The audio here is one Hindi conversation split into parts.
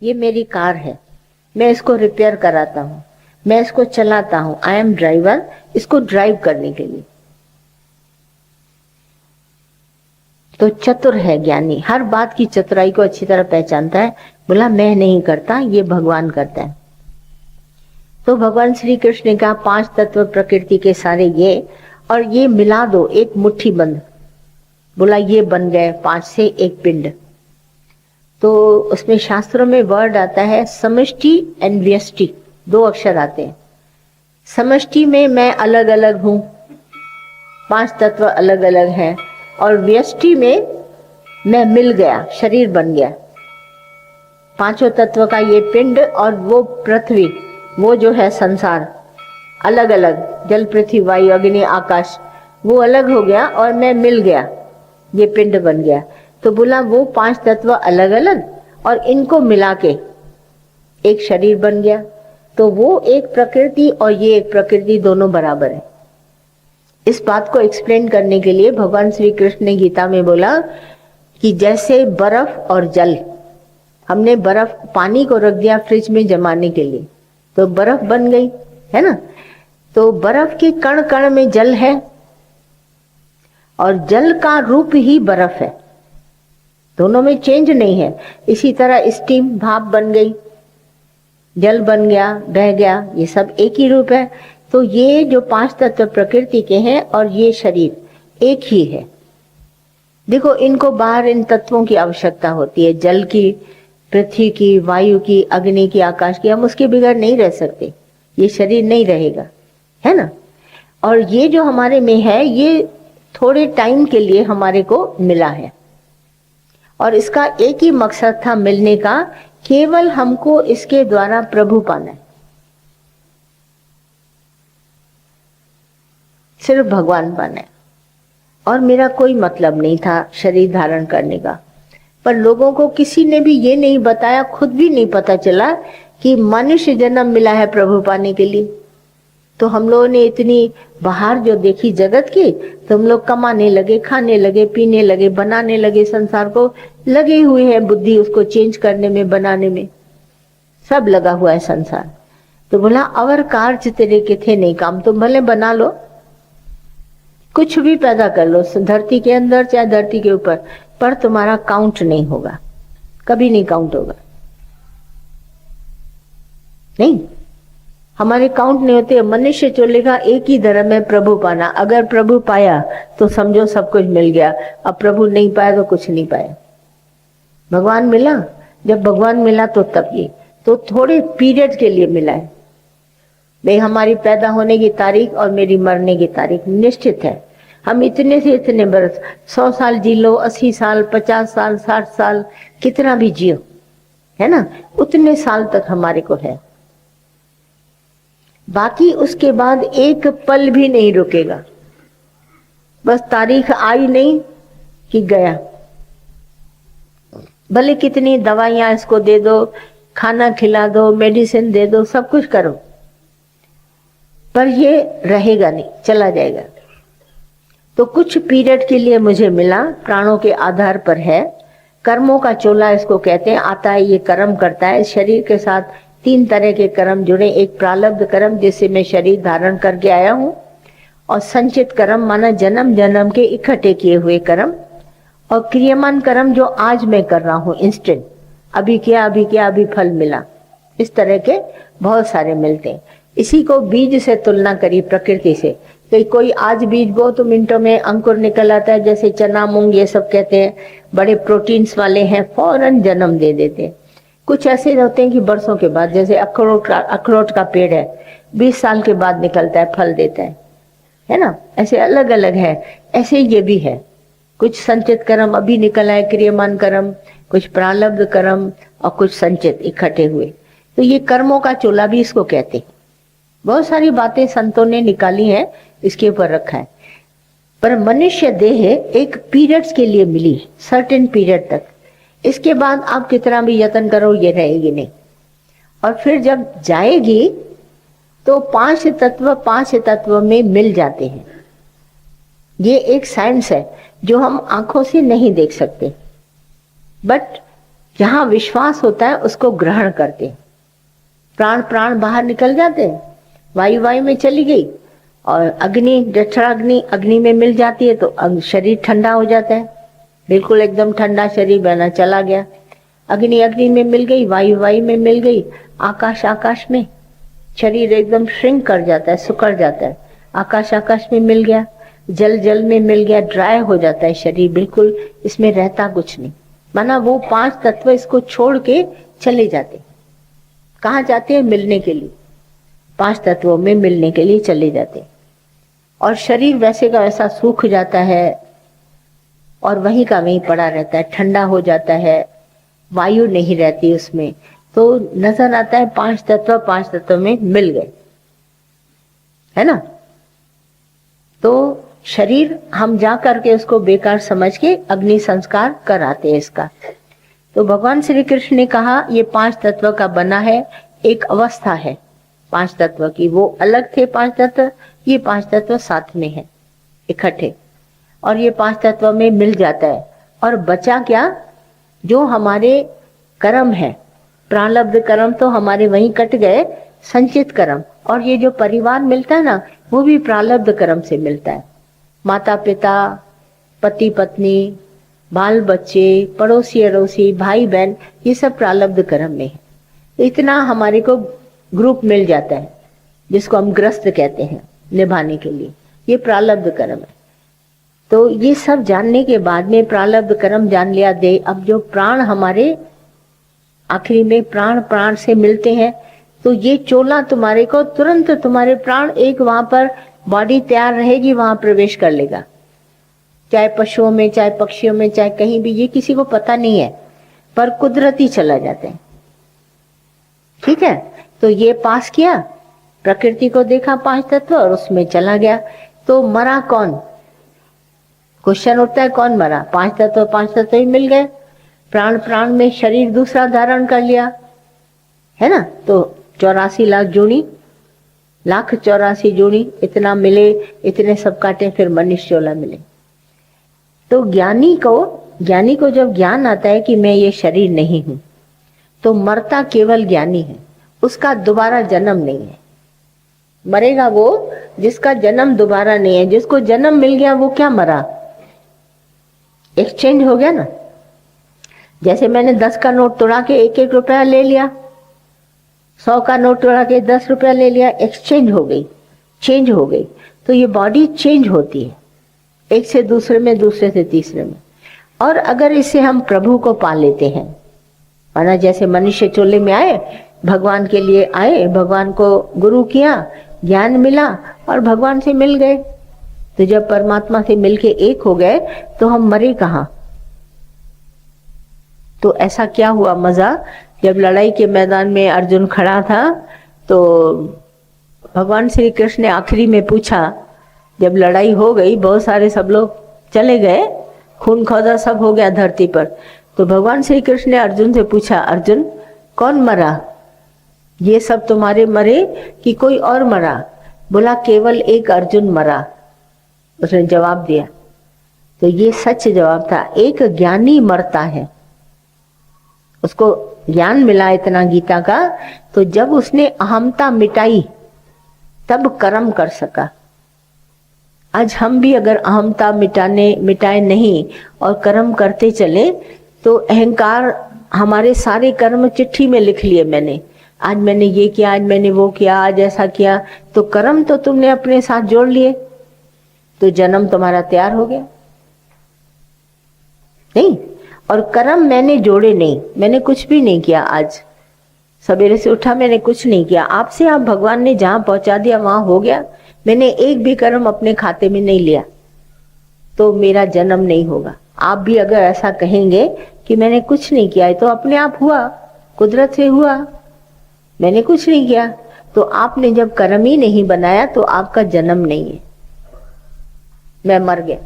ये मेरी कार है, मैं इसको रिपेयर कराता हूँ, मैं इसको चलाता हूँ, आई एम ड्राइवर, इसको ड्राइव करने के लिए। तो चतुर है ज्ञानी, हर बात की चतुराई को अच्छी तरह पहचानता है। बोला मैं नहीं करता, ये भगवान करता है। तो भगवान श्री कृष्ण ने कहा 5 तत्व प्रकृति के सारे ये, और ये मिला दो एक मुट्ठी बंद। बोला ये बन गए 5 से एक पिंड। तो उसमें शास्त्रों में वर्ड आता है समष्टि एंड व्यष्टि, 2 अक्षर आते हैं। समष्टि में मैं अलग अलग हूं, 5 तत्व अलग अलग हैं, और व्यष्टि में मैं मिल गया, शरीर बन गया। 5 तत्व का ये पिंड और वो पृथ्वी, वो जो है संसार, अलग अलग, जल पृथ्वी वायु अग्नि आकाश, वो अलग हो गया और मैं मिल गया, ये पिंड बन गया। तो बोला वो 5 तत्व अलग अलग और इनको मिला के एक शरीर बन गया। तो वो एक प्रकृति और ये एक प्रकृति दोनों बराबर है। इस बात को एक्सप्लेन करने के लिए भगवान श्री कृष्ण ने गीता में बोला कि जैसे बर्फ और जल, हमने बर्फ पानी को रख दिया फ्रिज में जमाने के लिए तो बर्फ बन गई, है ना। तो बर्फ के कण कण में जल है और जल का रूप ही बर्फ है, दोनों में चेंज नहीं है। इसी तरह स्टीम भाप बन गई, जल बन गया, बह गया, ये सब एक ही रूप है। तो ये जो 5 तत्व प्रकृति के हैं और ये शरीर एक ही है। देखो इनको बाहर इन तत्वों की आवश्यकता होती है, जल की, पृथ्वी की, वायु की, अग्नि की, आकाश की, हम उसके बगैर नहीं रह सकते, ये शरीर नहीं रहेगा, है ना। और ये जो हमारे में है ये थोड़े टाइम के लिए हमारे को मिला है और इसका एक ही मकसद था मिलने का, केवल हमको इसके द्वारा प्रभु पाना है, सिर्फ भगवान पाना है। और मेरा कोई मतलब नहीं था शरीर धारण करने का, पर लोगों को किसी ने भी ये नहीं बताया, खुद भी नहीं पता चला कि मनुष्य जन्म मिला है प्रभु पाने के लिए। तो हम लोगों ने इतनी बाहर जो देखी जगत की, तो हम लोग कमाने लगे, खाने लगे, पीने लगे, बनाने लगे, संसार को लगे हुए हैं, बुद्धि उसको चेंज करने में, बनाने में सब लगा हुआ है संसार। तो बोला अवर कार्य तेरे के थे नहीं काम, तुम भले बना लो, कुछ भी पैदा कर लो धरती के अंदर चाहे धरती के ऊपर, पर तुम्हारा काउंट नहीं होगा, कभी नहीं काउंट होगा। नहीं, हमारे काउंट नहीं होते। मनुष्य चलेगा एक ही धर्म है, प्रभु पाना। अगर प्रभु पाया तो समझो सब कुछ मिल गया, अब प्रभु नहीं पाया तो कुछ नहीं पाया। भगवान मिला, जब भगवान मिला तो तब ये तो थोड़े पीरियड के लिए मिला है। भाई हमारी पैदा होने की तारीख और मेरी मरने की तारीख निश्चित है। हम इतने से इतने बरस, 100 साल जी लो, 80 साल, 50 साल, 60 साल, कितना भी जियो, है ना, उतने साल तक हमारे को है। बाकी उसके बाद एक पल भी नहीं रुकेगा, बस तारीख आई नहीं कि गया। भले कितनी दवाइयां इसको दे दो, खाना खिला दो, मेडिसिन दे दो, सब कुछ करो, पर ये रहेगा नहीं, चला जाएगा। तो कुछ पीरियड के लिए मुझे मिला, प्राणों के आधार पर है, कर्मों का चोला इसको कहते हैं। आता है, ये कर्म करता है, शरीर के साथ 3 तरह के कर्म जुड़े। एक प्रारब्ध कर्म जिससे मैं शरीर धारण करके आया हूँ, और संचित कर्म माना जन्म जन्म के इकट्ठे किए हुए कर्म, और क्रियमान कर्म जो आज मैं कर रहा हूँ इंस्टेंट, अभी किया अभी किया अभी फल मिला। इस तरह के बहुत सारे मिलते हैं। इसी को बीज से तुलना करी प्रकृति से, कि कोई आज बीज बो तो मिनटों में अंकुर निकल आता है, जैसे चना मूंग ये सब कहते हैं, बड़े प्रोटीन्स वाले हैं, फौरन जन्म दे देते हैं। कुछ ऐसे होते हैं कि बरसों के बाद, जैसे अखरोट का पेड़ है, 20 साल के बाद निकलता है, फल देता है ना। ऐसे अलग अलग है, ऐसे ये भी है। कुछ संचित कर्म अभी निकल आए, क्रियमान कर्म, कुछ प्रारब्ध कर्म और कुछ संचित इकट्ठे हुए। तो ये कर्मों का चोला भी इसको कहते हैं। बहुत सारी बातें संतों ने निकाली हैं, इसके ऊपर रखा है। पर मनुष्य देह एक पीरियड्स के लिए मिली, सर्टेन पीरियड तक। इसके बाद आप कितना भी यत्न करो ये रहेगी नहीं। और फिर जब जाएगी तो 5 तत्व में मिल जाते हैं। ये एक साइंस है जो हम आंखों से नहीं देख सकते, बट जहां विश्वास होता है उसको ग्रहण करते हैं। प्राण प्राण बाहर निकल जाते हैं, वायु में चली गई, और अग्नि जठराग्नि अग्नि में मिल जाती है तो शरीर ठंडा हो जाता है, बिल्कुल एकदम ठंडा शरीर बना चला गया। अग्नि अग्नि में मिल गई, वायु में मिल गई, आकाश में शरीर एकदम श्रिंक कर जाता है, सुकड़ जाता है। आकाश में मिल गया, जल में मिल गया, ड्राई हो जाता है शरीर, बिल्कुल इसमें रहता कुछ नहीं। माना वो 5 तत्व इसको छोड़ के चले जाते। कहाँ जाते हैं? मिलने के लिए, 5 तत्वों में मिलने के लिए चले जाते। और शरीर वैसे का वैसा सूख जाता है और वहीं का वहीं पड़ा रहता है, ठंडा हो जाता है, वायु नहीं रहती उसमें। तो नजर आता है 5 तत्व में मिल गए, है ना। तो शरीर हम जा करके उसको बेकार समझ के अग्नि संस्कार कराते हैं इसका। तो भगवान श्री कृष्ण ने कहा ये 5 तत्व का बना है, एक अवस्था है 5 तत्व की। वो अलग थे 5 तत्व, ये 5 तत्व साथ में है इकट्ठे, और ये 5 तत्व में मिल जाता है। और बचा क्या? जो हमारे कर्म है, प्रारब्ध कर्म तो हमारे वहीं कट गए, संचित कर्म। और ये जो परिवार मिलता है ना, वो भी प्रारब्ध कर्म से मिलता है। माता पिता, पति पत्नी, बाल बच्चे, पड़ोसी अड़ोसी, भाई बहन, ये सब प्रारब्ध कर्म में है। इतना हमारे को ग्रुप मिल जाता है जिसको हम ग्रस्त कहते हैं निभाने के लिए, ये प्रारब्ध कर्म है। तो ये सब जानने के बाद में प्रारब्ध कर्म जान लिया दे। अब जो प्राण हमारे आखिरी में प्राण प्राण से मिलते हैं, तो ये चोला तुम्हारे को तुरंत, तुम्हारे प्राण एक वहां पर बॉडी तैयार रहेगी, वहां प्रवेश कर लेगा। चाहे पशुओं में, चाहे पक्षियों में, चाहे कहीं भी, ये किसी को पता नहीं है, पर कुदरती चला जाते हैं। ठीक है, तो ये पास किया, प्रकृति को देखा 5 तत्व और उसमें चला गया। तो मरा कौन? क्वेश्चन उठता है, कौन मरा? 5 तत्व ही मिल गए। प्राण प्राण में शरीर दूसरा धारण कर लिया, है ना। तो 84 लाख जोड़ी, 1,84 जोड़ी, इतना मिले, इतने सब काटे, फिर मनुष्य चोला मिले। तो ज्ञानी को जब ज्ञान आता है कि मैं ये शरीर नहीं हूं, तो मरता केवल ज्ञानी है, उसका दोबारा जन्म नहीं है। मरेगा वो जिसका जन्म दोबारा नहीं है। जिसको जन्म मिल गया वो क्या मरा? एक्सचेंज हो गया ना। जैसे मैंने 10 का नोट तोड़ा के 1-1 रुपया ले लिया, 100 का नोट तोड़ा के 10 रुपया ले लिया, एक्सचेंज हो गई, चेंज हो गई। तो ये बॉडी चेंज होती है, एक से दूसरे में, दूसरे से तीसरे में। और अगर इसे हम प्रभु को पा लेते हैं, माना जैसे मनुष्य चोले में आए, भगवान के लिए आए, भगवान को गुरु किया, ज्ञान मिला और भगवान से मिल गए। तो जब परमात्मा से मिलके एक हो गए तो हम मरे कहाँ? तो ऐसा क्या हुआ मजा, जब लड़ाई के मैदान में अर्जुन खड़ा था तो भगवान श्री कृष्ण ने आखिरी में पूछा, जब लड़ाई हो गई, बहुत सारे सब लोग चले गए, खून खौदा सब हो गया धरती पर, तो भगवान श्री कृष्ण ने अर्जुन से पूछा, अर्जुन कौन मरा? ये सब तुम्हारे मरे कि कोई और मरा? बोला केवल एक अर्जुन मरा। उसने जवाब दिया, तो ये सच जवाब था। एक ज्ञानी मरता है, उसको ज्ञान मिला इतना गीता का, तो जब उसने अहमता मिटाई तब कर्म कर सका। आज हम भी अगर अहमता मिटाए नहीं और कर्म करते चले, तो अहंकार, हमारे सारे कर्म चिट्ठी में लिख लिए मैंने, आज मैंने ये किया, आज मैंने वो किया, आज ऐसा किया, तो कर्म तो तुमने अपने साथ जोड़ लिए, तो जन्म तुम्हारा तैयार हो गया नहीं। और कर्म मैंने जोड़े नहीं, मैंने कुछ भी नहीं किया। आज सवेरे से उठा, मैंने कुछ नहीं किया, आपसे आप भगवान ने जहां पहुंचा दिया वहां हो गया। मैंने एक भी कर्म अपने खाते में नहीं लिया, तो मेरा जन्म नहीं होगा। आप भी अगर ऐसा कहेंगे कि मैंने कुछ नहीं किया है, तो अपने आप हुआ, कुदरत से हुआ, मैंने कुछ नहीं किया। तो आपने जब कर्म ही नहीं बनाया तो आपका जन्म नहीं है। मैं मर गया,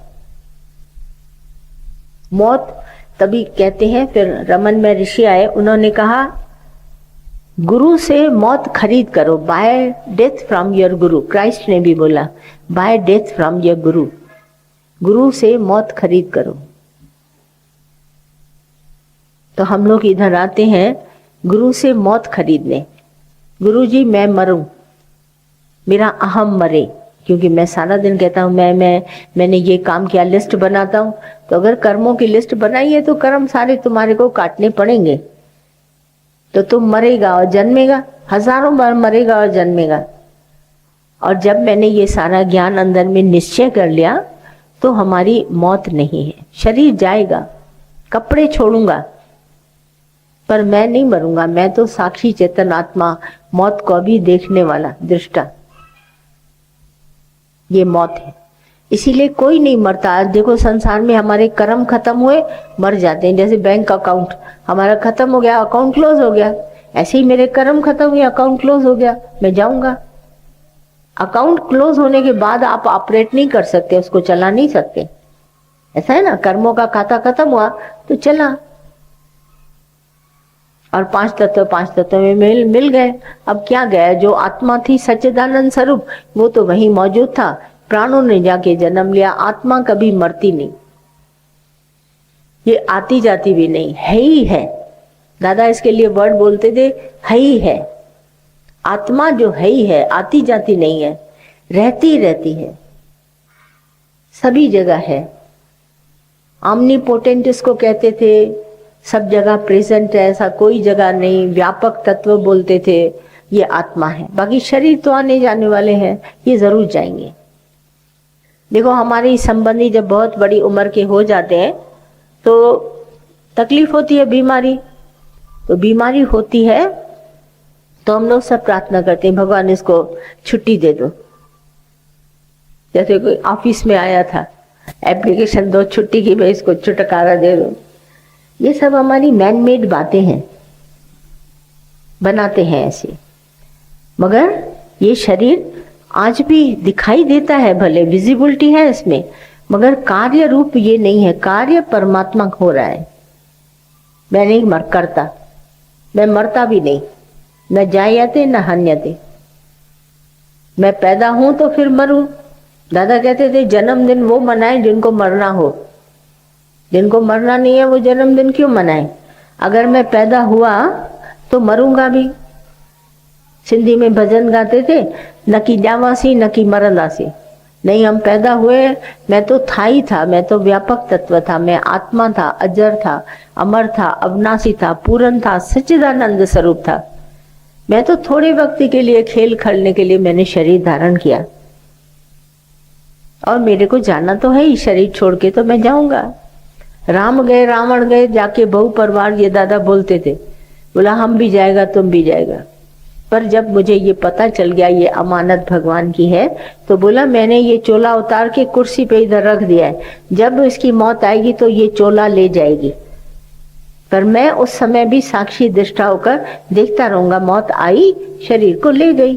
मौत तभी कहते हैं। फिर रमन में ऋषि आए, उन्होंने कहा गुरु से मौत खरीद करो, bye death from your Guru. Christ ने भी बोला बाय डेथ फ्रॉम योर गुरु, गुरु से मौत खरीद करो। तो हम लोग इधर आते हैं गुरु से मौत खरीदने। गुरु जी मैं मरूं, मेरा अहम मरे, क्योंकि मैं सारा दिन कहता हूँ मैंने ये काम किया, लिस्ट बनाता हूँ। तो अगर कर्मों की लिस्ट बनाई है तो कर्म सारे तुम्हारे को काटने पड़ेंगे, तो तुम मरेगा और जन्मेगा, हजारों बार मरेगा और जन्मेगा। और जब मैंने ये सारा ज्ञान अंदर में निश्चय कर लिया तो हमारी मौत नहीं है। शरीर जाएगा, कपड़े छोड़ूंगा, पर मैं नहीं मरूंगा। मैं तो साक्षी चेतन आत्मा, मौत को भी देखने वाला दृष्टा, ये मौत है। इसीलिए कोई नहीं मरता। देखो संसार में हमारे कर्म खत्म हुए, मर जाते हैं। जैसे बैंक अकाउंट हमारा खत्म हो गया, अकाउंट क्लोज हो गया, ऐसे ही मेरे कर्म खत्म हुए, अकाउंट क्लोज हो गया, मैं जाऊंगा। अकाउंट क्लोज होने के बाद आप ऑपरेट नहीं कर सकते, उसको चला नहीं सकते। ऐसा है ना, कर्मों का खाता खत्म हुआ तो चला। और पांच तत्व में मिल गए। अब क्या गया, जो आत्मा थी सच्चिदानंद स्वरूप वो तो वहीं मौजूद था। प्राणों ने जाके जन्म लिया। आत्मा कभी मरती नहीं, ये आती जाती भी नहीं, है ही है। दादा इसके लिए वर्ड बोलते थे, है ही है। आत्मा जो है ही है, आती जाती नहीं है, रहती रहती है, सभी जगह है। ऑमनीपोटेंट इसको कहते थे, सब जगह प्रेजेंट है, ऐसा कोई जगह नहीं। व्यापक तत्व बोलते थे, ये आत्मा है। बाकी शरीर तो आने जाने वाले हैं, ये जरूर जाएंगे। देखो हमारी संबंधी जब बहुत बड़ी उम्र के हो जाते हैं तो तकलीफ होती है, बीमारी। तो बीमारी होती है तो हम लोग सब प्रार्थना करते हैं, भगवान इसको छुट्टी दे दो। जैसे कोई ऑफिस में आया था, एप्लीकेशन दो छुट्टी की, मैं इसको छुटकारा दे दो। ये सब हमारी मैन मेड बातें हैं, बनाते हैं ऐसे। मगर ये शरीर आज भी दिखाई देता है, भले विजिबिलिटी है इसमें, मगर कार्य रूप ये नहीं है। कार्य परमात्मा हो रहा है। मैं नहीं करता, मैं मरता भी नहीं, न जायते न हन्यते। मैं पैदा हूं तो फिर मरूं। दादा कहते थे जन्मदिन वो मनाए जिनको मरना हो, जिनको मरना नहीं है वो जन्मदिन क्यों मनाए। अगर मैं पैदा हुआ तो मरूंगा भी। सिंधी में भजन गाते थे, न की जावासी न की मरंदासी। नहीं, हम पैदा हुए, मैं तो था ही था, मैं तो व्यापक तत्व था, मैं आत्मा था, अजर था, अमर था, अविनाशी था, पूर्ण था, सच्चिदानंद स्वरूप था। मैं तो थोड़े वक्त के लिए खेल खेलने के लिए मैंने शरीर धारण किया, और मेरे को जाना तो है ही, शरीर छोड़ के तो मैं जाऊंगा। राम गए रावण गए, जाके बहु परिवार, ये दादा बोलते थे, बोला हम भी जाएगा तुम भी जाएगा। पर जब मुझे ये पता चल गया ये अमानत भगवान की है, तो बोला मैंने ये चोला उतार के कुर्सी पे इधर रख दिया है, जब इसकी मौत आएगी तो ये चोला ले जाएगी। पर मैं उस समय भी साक्षी दृष्टा होकर देखता रहूंगा। मौत आई, शरीर को ले गई।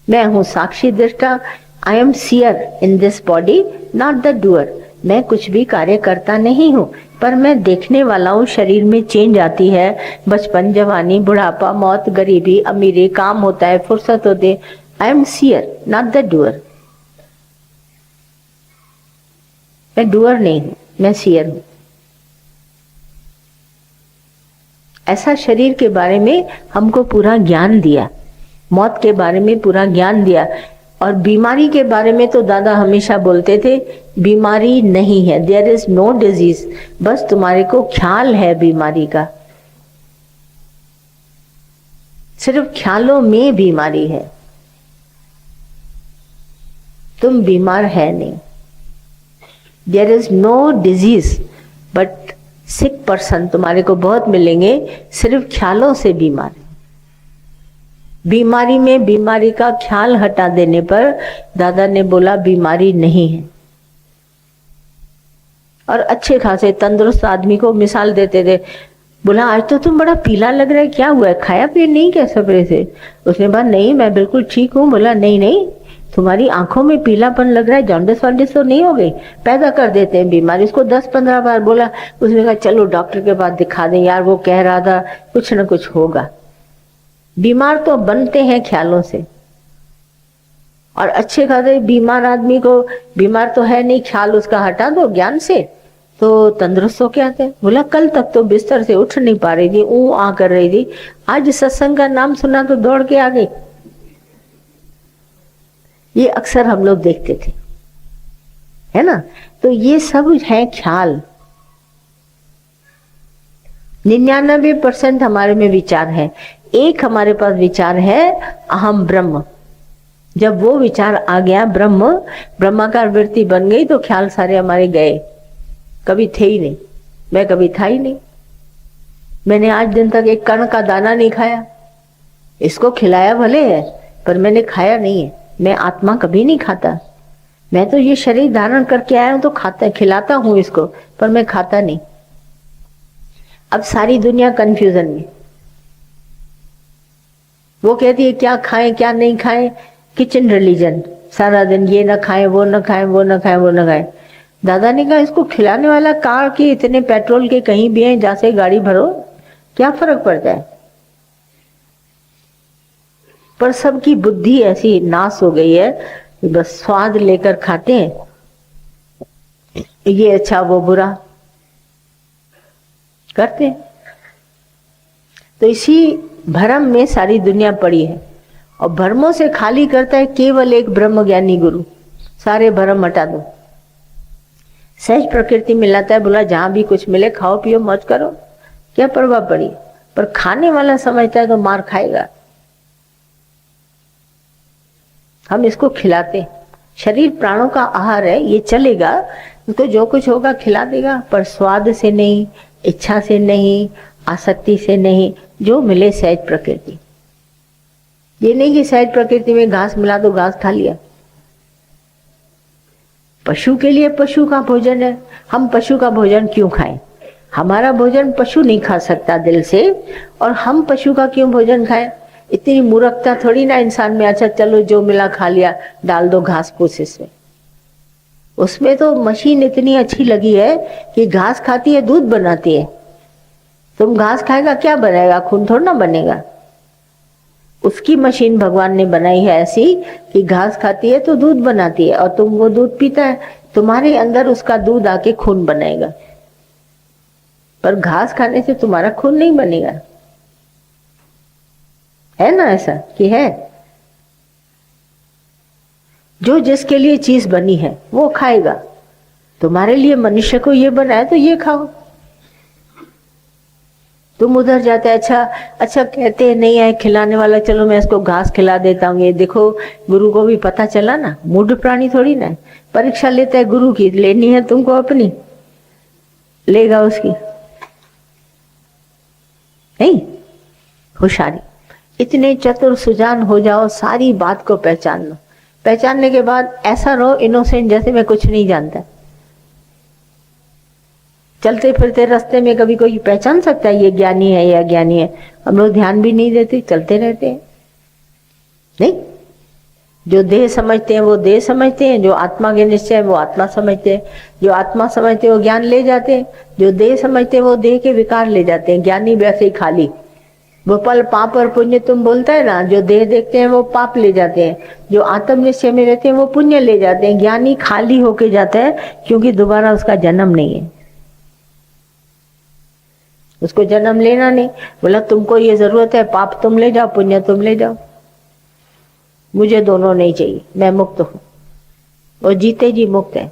मैं हूं साक्षी दृष्टा। I am seer in this body, not the doer. मैं कुछ भी कार्य करता नहीं हूँ, पर मैं देखने वाला हूँ। शरीर में चेंज आती है, बचपन, जवानी, बुढ़ापा, मौत, गरीबी, अमीरी, काम होता है, फुर्सत होते। I am seer not the doer. मैं डूअर नहीं हूं, मैं सीयर हूं। ऐसा शरीर के बारे में हमको पूरा ज्ञान दिया, मौत के बारे में पूरा ज्ञान दिया। और बीमारी के बारे में तो दादा हमेशा बोलते थे, बीमारी नहीं है, देयर इज नो डिजीज, बस तुम्हारे को ख्याल है बीमारी का। सिर्फ ख्यालों में बीमारी है, तुम बीमार है नहीं। There is no disease but sick person तुम्हारे को बहुत मिलेंगे, सिर्फ ख्यालों से बीमार। बीमारी में बीमारी का ख्याल हटा देने पर दादा ने बोला बीमारी नहीं है। और अच्छे खासे तंदुरुस्त आदमी को मिसाल देते थे, बोला आज तो तुम बड़ा पीला लग रहा है, क्या हुआ है, खाया पिया नहीं क्या सवेरे से। उसने बोला नहीं मैं बिल्कुल ठीक हूँ। बोला नहीं नहीं, तुम्हारी आंखों में पीलापन लग रहा है, जॉन्डिस वॉन्डिस तो नहीं हो गई। पैदा कर देते हैं बीमारी। उसको 10-15 बार बोला, उसने कहा चलो डॉक्टर के पास दिखा दें यार, वो कह रहा था कुछ ना कुछ होगा। बीमार तो बनते हैं ख्यालों से। और अच्छे खासे बीमार आदमी को, बीमार तो है नहीं, ख्याल उसका हटा दो ज्ञान से, तो तंदुरुस्त हो के आते। बोला कल तक तो बिस्तर से उठ नहीं पा रही थी, आ कर रही थी, आज सत्संग का नाम सुना तो दौड़ के आ गई। ये अक्सर हम लोग देखते थे, है ना। तो ये सब है ख्याल। 99% हमारे में विचार है, एक हमारे पास विचार है अहम ब्रह्म। जब वो विचार आ गया ब्रह्म, ब्रह्माकार वृत्ति बन गई, तो ख्याल सारे हमारे गए, कभी थे ही नहीं। मैं कभी था ही नहीं। मैंने आज दिन तक एक कण का दाना नहीं खाया। इसको खिलाया भले है, पर मैंने खाया नहीं है। मैं आत्मा कभी नहीं खाता। मैं तो ये शरीर धारण करके आया हूं तो खाता खिलाता हूं इसको, पर मैं खाता नहीं। अब सारी दुनिया कंफ्यूजन में। वो कहती है क्या खाएं क्या नहीं खाएं, किचन रिलीजन, सारा दिन ये ना खाएं वो ना खाएं वो ना खाएं वो ना खाएं। दादा ने कहा इसको खिलाने वाला कार के इतने पेट्रोल के कहीं भी हैं, जहां से गाड़ी भरो, क्या फर्क पड़ता है। पर सबकी बुद्धि ऐसी नाश हो गई है कि बस स्वाद लेकर खाते हैं, ये अच्छा वो बुरा करते हैं। तो इसी भ्रम में सारी दुनिया पड़ी है, और भ्रमों से खाली करता है केवल एक ब्रह्म ज्ञानी गुरु। सारे भ्रम हटा दो, सहज प्रकृति में लाता है। बोला जहां भी कुछ मिले खाओ पियो मौज करो, क्या परवाह पड़ी। पर खाने वाला समझता है तो मार खाएगा। हम इसको खिलाते, शरीर प्राणों का आहार है, ये चलेगा, उसको जो कुछ होगा खिला देगा, पर स्वाद से नहीं, इच्छा से नहीं, आसक्ति से नहीं, जो मिले सहज प्रकृति। ये नहीं कि सहज प्रकृति में घास मिला तो घास खा लिया। पशु के लिए पशु का भोजन है, हम पशु का भोजन क्यों खाएं। हमारा भोजन पशु नहीं खा सकता दिल से, और हम पशु का क्यों भोजन खाएं। इतनी मूर्खता थोड़ी ना इंसान में। अच्छा चलो जो मिला खा लिया, डाल दो घास फूस इसमें। उसमें तो मशीन इतनी अच्छी लगी है कि घास खाती है दूध बनाती है। तुम घास खाएगा क्या बनेगा, खून थोड़ा ना बनेगा। उसकी मशीन भगवान ने बनाई है ऐसी कि घास खाती है तो दूध बनाती है, और तुम वो दूध पीता है, तुम्हारे अंदर उसका दूध आके खून बनाएगा। पर घास खाने से तुम्हारा खून नहीं बनेगा, है ना ऐसा कि है। जो जिसके लिए चीज बनी है वो खाएगा। तुम्हारे लिए मनुष्य को ये बनाया तो ये खाओ। तुम उधर जाते अच्छा कहते हैं नहीं है खिलाने वाला, चलो मैं इसको घास खिला देता हूँ। ये देखो गुरु को भी पता चला ना, मूढ़ प्राणी थोड़ी ना। परीक्षा लेता है गुरु की, लेनी है तुमको अपनी, लेगा उसकी नहीं। होशियारी, इतने चतुर सुजान हो जाओ, सारी बात को पहचान लो। पहचानने के बाद ऐसा रहो इनोसेंट, जैसे मैं कुछ नहीं जानता। चलते फिरते रास्ते में कभी कोई पहचान सकता है ये ज्ञानी है या अज्ञानी है। हम लोग ध्यान भी नहीं देते, चलते रहते हैं। नहीं, जो देह समझते हैं वो देह समझते हैं, जो आत्मा के निश्चय है वो आत्मा समझते हैं, जो आत्मा समझते हैं वो ज्ञान ले जाते हैं, जो देह समझते हैं वो देह के विकार ले जाते हैं। ज्ञानी वैसे ही खाली गोपाल पाप और पुण्य तुम बोलता है ना, जो देह देखते हैं वो पाप ले जाते हैं, जो आत्म निश्चय में रहते हैं वो पुण्य ले जाते हैं। ज्ञानी खाली होके जाता है क्योंकि दोबारा उसका जन्म नहीं है, उसको जन्म लेना नहीं। बोला तुमको ये जरूरत है, पाप तुम ले जाओ पुण्य तुम ले जाओ, मुझे दोनों नहीं चाहिए, मैं मुक्त हूं। और जीते जी मुक्त है।